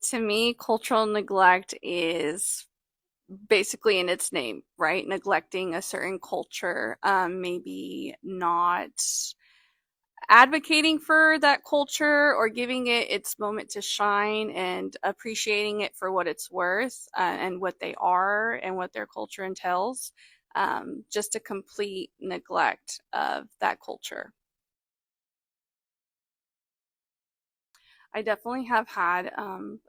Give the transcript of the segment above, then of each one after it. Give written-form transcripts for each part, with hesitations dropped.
To me, cultural neglect is basically in its name, right? Neglecting a certain culture, maybe not advocating for that culture or giving it its moment to shine and appreciating it for what it's worth and what they are and what their culture entails. Just a complete neglect of that culture. I definitely have had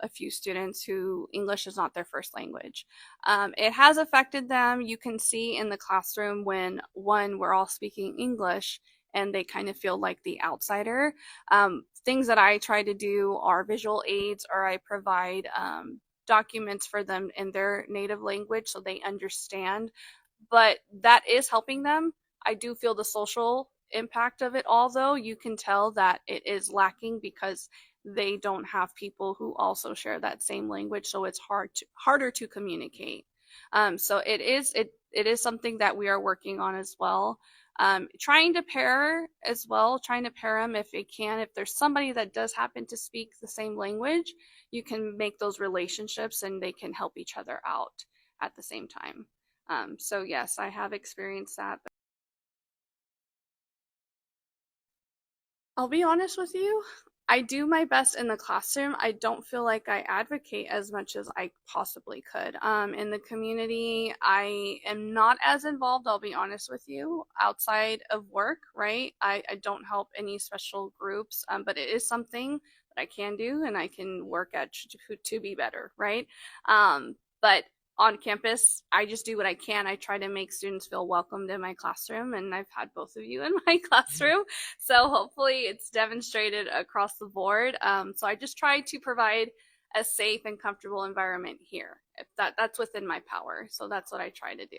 a few students who English is not their first language. It has affected them. You can see in the classroom when, one, we're all speaking English and they kind of feel like the outsider. Things that I try to do are visual aids, or I provide documents for them in their native language so they understand. But that is helping them. I do feel the social impact of it all, though. You can tell that it is lacking because they don't have people who also share that same language, so it's harder to communicate. So it is something that we are working on as well. Trying to pair as well, trying to pair them if it can. If there's somebody that does happen to speak the same language, you can make those relationships and they can help each other out at the same time. So yes, I have experienced that. I'll be honest with you. I do my best in the classroom. I don't feel like I advocate as much as I possibly could. In the community, I am not as involved, I'll be honest with you, outside of work, right? I don't help any special groups, but it is something that I can do and I can work at to be better, right? But on campus, I just do what I can. I try to make students feel welcomed in my classroom, and I've had both of you in my classroom. So hopefully it's demonstrated across the board. So I just try to provide a safe and comfortable environment here. If that's within my power. So that's what I try to do.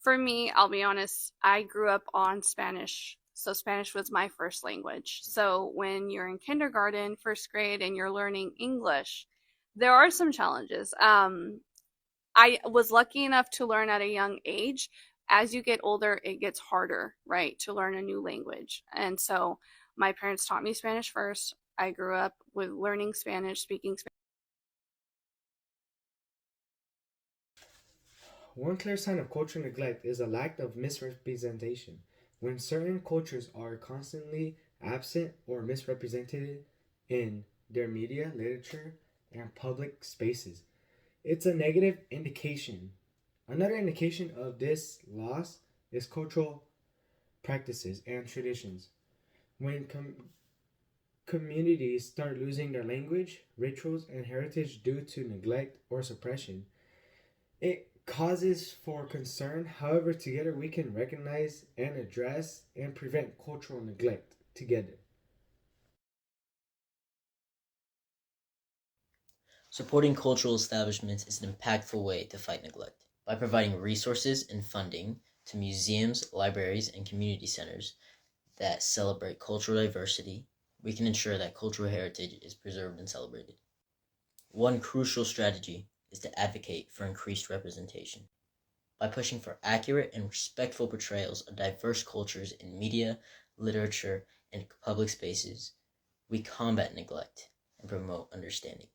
For me, I'll be honest, I grew up on Spanish. So Spanish was my first language. So when you're in kindergarten, first grade, and you're learning English, there are some challenges. I was lucky enough to learn at a young age. As you get older, it gets harder, right, to learn a new language. And so my parents taught me Spanish first. I grew up with learning Spanish, speaking Spanish. One clear sign of cultural neglect is a lack of misrepresentation. When certain cultures are constantly absent or misrepresented in their media, literature, and public spaces, it's a negative indication. Another indication of this loss is cultural practices and traditions. When communities start losing their language, rituals, and heritage due to neglect or suppression, it causes for concern. However, together we can recognize and address and prevent cultural neglect together. Supporting cultural establishments is an impactful way to fight neglect. By providing resources and funding to museums, libraries, and community centers that celebrate cultural diversity, we can ensure that cultural heritage is preserved and celebrated. One crucial strategy is to advocate for increased representation. By pushing for accurate and respectful portrayals of diverse cultures in media, literature, and public spaces, we combat neglect and promote understanding.